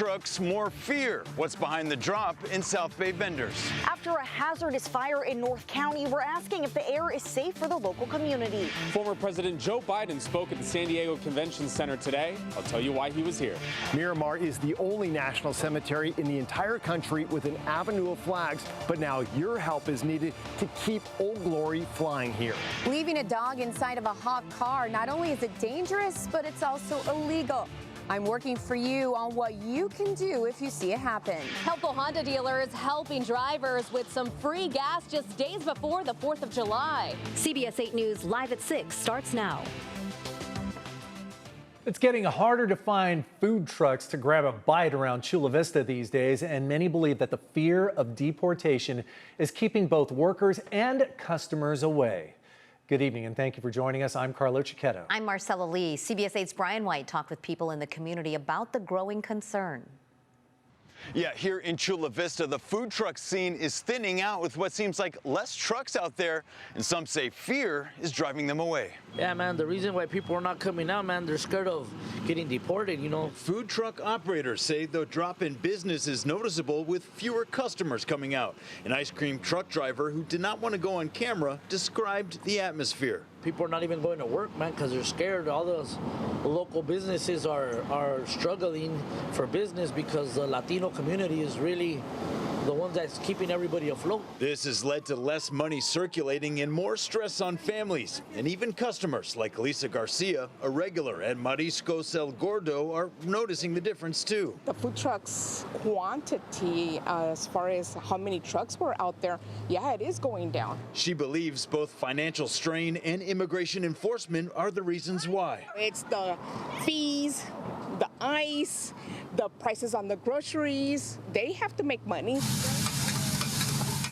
Trucks, more fear. What's behind the drop in South Bay vendors? After a hazardous fire in North County, we're asking if the air is safe for the local community. Former President Joe Biden spoke at the San Diego Convention Center today. I'll tell you why he was here. Miramar is the only national cemetery in the entire country with an avenue of flags, but now your help is needed to keep Old Glory flying here. Leaving a dog inside of a hot car, not only is it dangerous, but it's also illegal. I'm working for you on what you can do if you see it happen. Helpful Honda dealers helping drivers with some free gas just days before the 4th of July. CBS 8 News Live at 6 starts now. It's getting harder to find food trucks to grab a bite around Chula Vista these days, and many believe that the fear of deportation is keeping both workers and customers away. Good evening, and thank you for joining us. I'm Carlo Cicchetto. I'm Marcella Lee. CBS 8's Brian White talked with people in the community about the growing concern. Yeah, here in Chula Vista, the food truck scene is thinning out with what seems like less trucks out there, and some say fear is driving them away. Yeah, man, the reason why people are not coming out, man, they're scared of getting deported, you know. Food truck operators say the drop in business is noticeable with fewer customers coming out. An ice cream truck driver who did not want to go on camera described the atmosphere. People are not even going to work, man, because they're scared. All those local businesses are struggling for business because the Latino community is really the one that's keeping everybody afloat. This has led to less money circulating and more stress on families. And even customers like Lisa Garcia, a regular at Mariscos El Gordo, are noticing the difference too. The food trucks quantity, as far as how many trucks were out there, yeah, it is going down. She believes both financial strain and immigration enforcement are the reasons why. It's the fees, the ice, the prices on the groceries. They have to make money.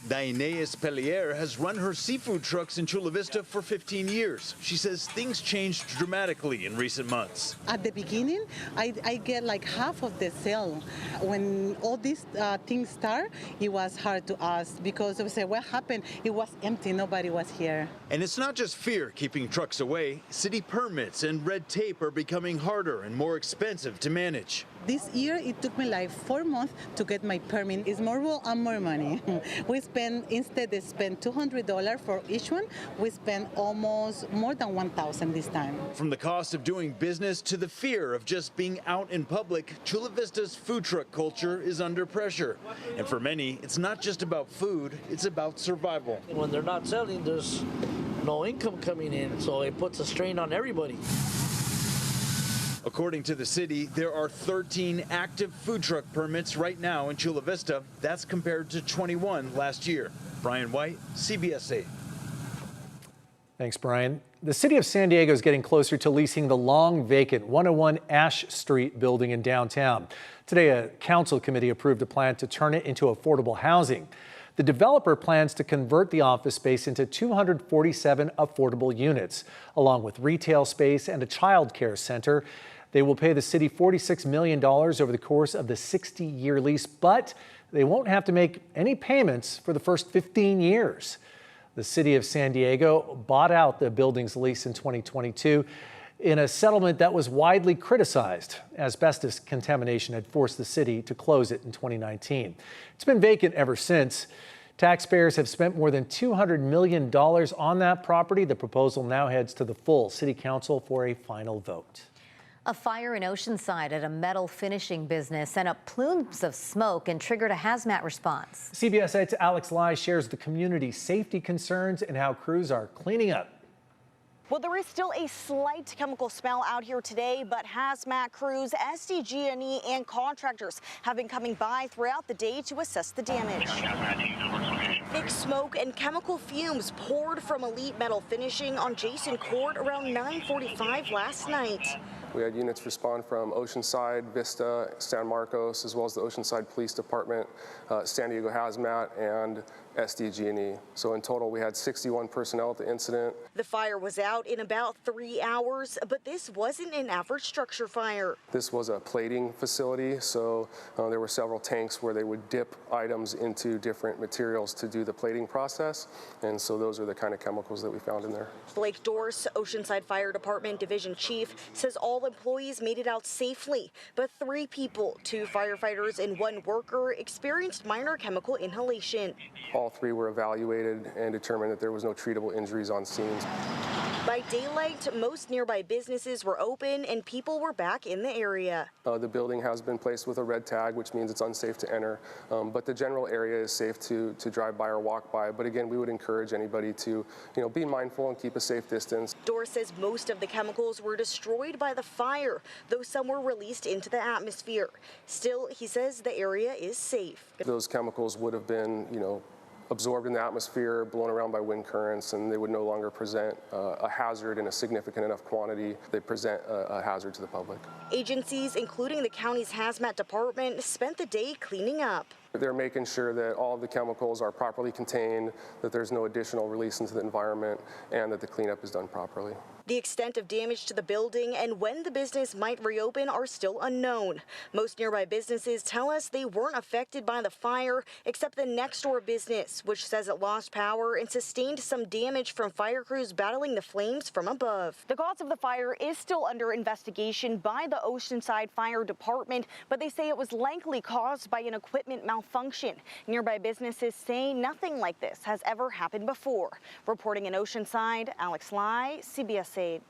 Daine Espelier has run her seafood trucks in Chula Vista for 15 years. She says things changed dramatically in recent months. At the beginning, I get like half of the sale. When all these things start, it was hard to ask because we say, what happened? It was empty, nobody was here. And it's not just fear keeping trucks away. City permits and red tape are becoming harder and more expensive to manage. This year, it took me like 4 months to get my permit. It's more work and more money. Instead they spend $200 for each one, we spend almost more than $1,000 this time. From the cost of doing business to the fear of just being out in public, Chula Vista's food truck culture is under pressure. And for many, it's not just about food, it's about survival. When they're not selling, there's no income coming in, so it puts a strain on everybody. According to the city, there are 13 active food truck permits right now in Chula Vista. That's compared to 21 last year. Brian White, CBS 8. Thanks, Brian. The city of San Diego is getting closer to leasing the long vacant 101 Ash Street building in downtown. Today, a council committee approved a plan to turn it into affordable housing. The developer plans to convert the office space into 247 affordable units, along with retail space and a child care center. They will pay the city $46 million over the course of the 60-year lease, but they won't have to make any payments for the first 15 years. The city of San Diego bought out the building's lease in 2022 in a settlement that was widely criticized. Asbestos contamination had forced the city to close it in 2019. It's been vacant ever since. Taxpayers have spent more than $200 million on that property. The proposal now heads to the full city council for a final vote. A fire in Oceanside at a metal finishing business sent up plumes of smoke and triggered a hazmat response. CBS 8's Alex Lai shares the community's safety concerns and how crews are cleaning up. Well, there is still a slight chemical smell out here today, but hazmat crews, SDG&E, and contractors have been coming by throughout the day to assess the damage. Thick smoke and chemical fumes poured from Elite Metal Finishing on Jason Court around 9:45 last night. We had units respond from Oceanside, Vista, San Marcos, as well as the Oceanside Police Department, San Diego Hazmat, and SDG&E. So in total, we had 61 personnel at the incident. The fire was out in about 3 hours, but this wasn't an average structure fire. This was a plating facility, so there were several tanks where they would dip items into different materials to do the plating process, and so those are the kind of chemicals that we found in there. Blake Dorse, Oceanside Fire Department Division Chief, says all employees made it out safely, but 3 people, 2 firefighters and 1 worker, experienced minor chemical inhalation. All 3 were evaluated and determined that there was no treatable injuries on scene. By daylight, most nearby businesses were open and people were back in the area. The building has been placed with a red tag, which means it's unsafe to enter, but the general area is safe to drive by or walk by. But again, we would encourage anybody to, be mindful and keep a safe distance. Dorr says most of the chemicals were destroyed by the fire, though some were released into the atmosphere. Still, he says the area is safe. Those chemicals would have been, absorbed in the atmosphere, blown around by wind currents, and they would no longer present a hazard in a significant enough quantity. They present a hazard to the public. Agencies, including the county's hazmat department, spent the day cleaning up. They're making sure that all of the chemicals are properly contained, that there's no additional release into the environment, and that the cleanup is done properly. The extent of damage to the building and when the business might reopen are still unknown. Most nearby businesses tell us they weren't affected by the fire, except the next door business, which says it lost power and sustained some damage from fire crews battling the flames from above. The cause of the fire is still under investigation by the Oceanside Fire Department, but they say it was likely caused by an equipment malfunction. Nearby businesses say nothing like this has ever happened before. Reporting in Oceanside, Alex Lai, CBS 8.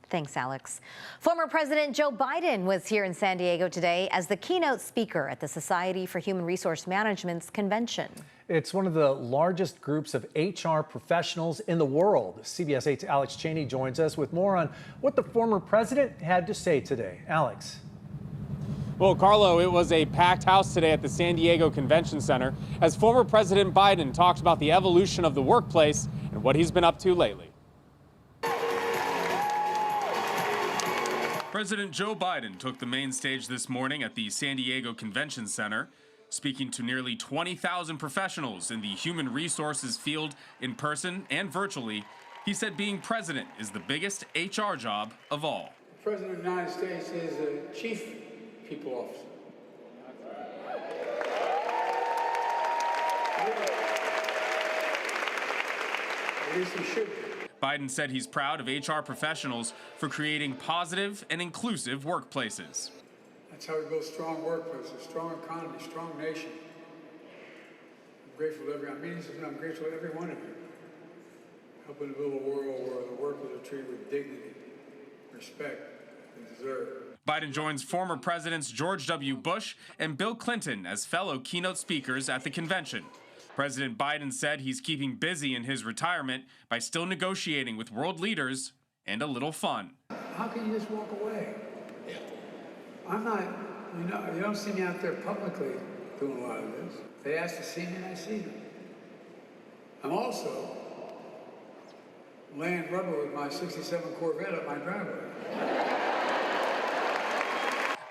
Thanks, Alex. Former President Joe Biden was here in San Diego today as the keynote speaker at the Society for Human Resource Management's convention. It's one of the largest groups of HR professionals in the world. CBS 8's Alex Cheney joins us with more on what the former president had to say today. Alex. Well, Carlo, it was a packed house today at the San Diego Convention Center as former President Biden talked about the evolution of the workplace and what he's been up to lately. President Joe Biden took the main stage this morning at the San Diego Convention Center, speaking to nearly 20,000 professionals in the human resources field in person and virtually. He said being president is the biggest HR job of all. The President of the United States is the chief people officer. At least he should be. Biden said he's proud of HR professionals for creating positive and inclusive workplaces. That's how we build strong workplaces, strong economy, strong nation. I'm grateful to I'm grateful to every one of you. Helping to build a world where the workers are treated with dignity, respect, and deserve. Biden joins former presidents George W. Bush and Bill Clinton as fellow keynote speakers at the convention. President Biden said he's keeping busy in his retirement by still negotiating with world leaders and a little fun. How can you just walk away? I'm not, you don't see me out there publicly doing a lot of this. They ask to see me and I see them. I'm also laying rubber with my 67 Corvette up my driveway.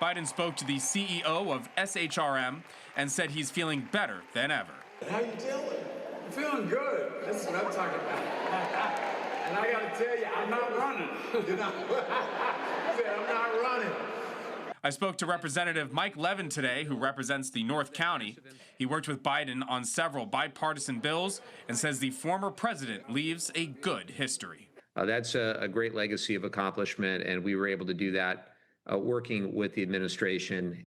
Biden spoke to the CEO of SHRM and said he's feeling better than ever. How you feeling? I'm feeling good. That's what I'm talking about. And I got to tell you, I'm not running. You're not. I'm not running. I spoke to Representative Mike Levin today, who represents the North County. He worked with Biden on several bipartisan bills and says the former president leaves a good history. That's a great legacy of accomplishment, and we were able to do that working with the administration.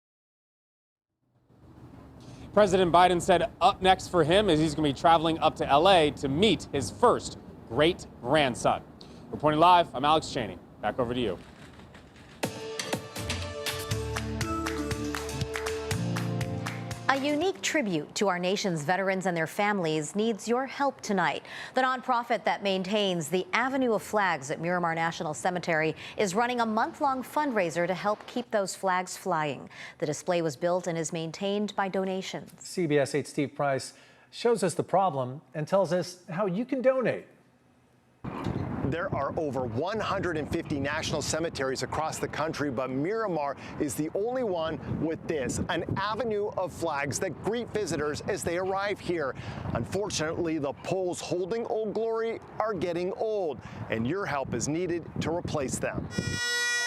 President Biden said up next for him is he's going to be traveling up to LA to meet his first great-grandson. Reporting live, I'm Alex Cheney. Back over to you. A unique tribute to our nation's veterans and their families needs your help tonight. The nonprofit that maintains the Avenue of Flags at Miramar National Cemetery is running a month-long fundraiser to help keep those flags flying. The display was built and is maintained by donations. CBS 8's Steve Price shows us the problem and tells us how you can donate. There are over 150 national cemeteries across the country, but Miramar is the only one with this, an avenue of flags that greet visitors as they arrive here. Unfortunately, the poles holding Old Glory are getting old, and your help is needed to replace them.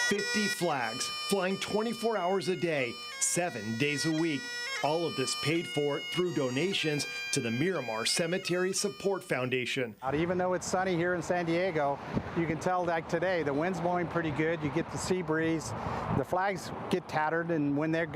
50 flags flying 24 hours a day, 7 days a week. All of this paid for through donations to the Miramar Cemetery Support Foundation. Even though it's sunny here in San Diego, you can tell like today, the wind's blowing pretty good. You get the sea breeze. The flags get tattered, and when they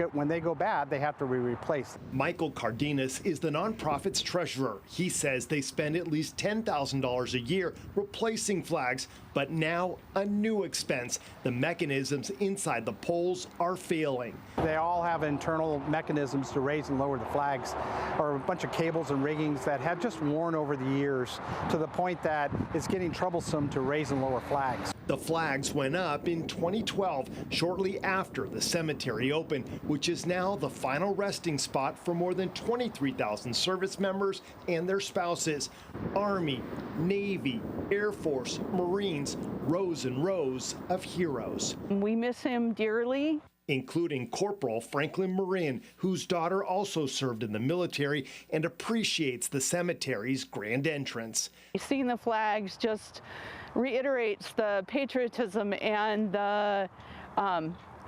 go bad, they have to be replaced. Michael Cardenas is the nonprofit's treasurer. He says they spend at least $10,000 a year replacing flags, but now a new expense. The mechanisms inside the poles are failing. They all have internal mechanisms to raise and lower the flags, or a bunch of cables and riggings that have just worn over the years to the point that it's getting troublesome to raise and lower flags. The flags went up in 2012, shortly after the cemetery opened, which is now the final resting spot for more than 23,000 service members and their spouses. Army, Navy, Air Force, Marines, rows and rows of heroes. We miss him dearly, including Corporal Franklin Marin, whose daughter also served in the military and appreciates the cemetery's grand entrance. Seeing the flags just reiterates the patriotism and the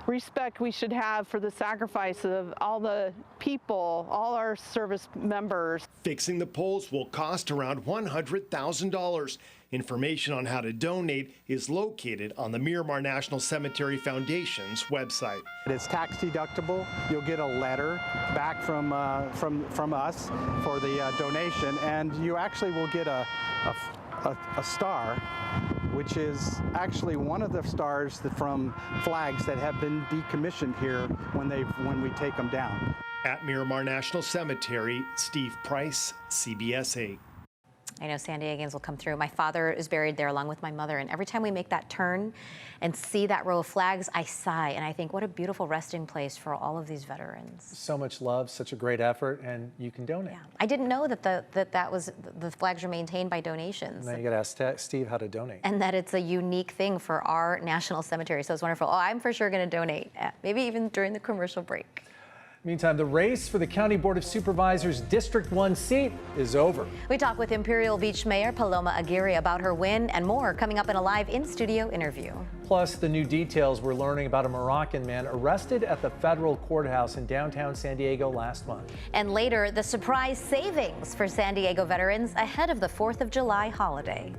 respect we should have for the sacrifice of all the people, all our service members. Fixing the poles will cost around $100,000. Information on how to donate is located on the Miramar National Cemetery Foundation's website. It's tax deductible. You'll get a letter back from us for the donation, and you actually will get a star, which is actually one of the stars from flags that have been decommissioned here when we take them down. At Miramar National Cemetery, Steve Price, CBS 8. I know San Diegans will come through. My father is buried there along with my mother, and every time we make that turn and see that row of flags, I sigh, and I think, what a beautiful resting place for all of these veterans. So much love, such a great effort, and you can donate. Yeah. I didn't know that the flags are maintained by donations. Now you got to ask Steve how to donate. And that it's a unique thing for our national cemetery, so it's wonderful. Oh, I'm for sure going to donate, maybe even during the commercial break. Meantime, the race for the County Board of Supervisors District 1 seat is over. We talk with Imperial Beach Mayor Paloma Aguirre about her win and more coming up in a live in-studio interview. Plus, the new details we're learning about a Moroccan man arrested at the federal courthouse in downtown San Diego last month. And later, the surprise savings for San Diego veterans ahead of the 4th of July holiday.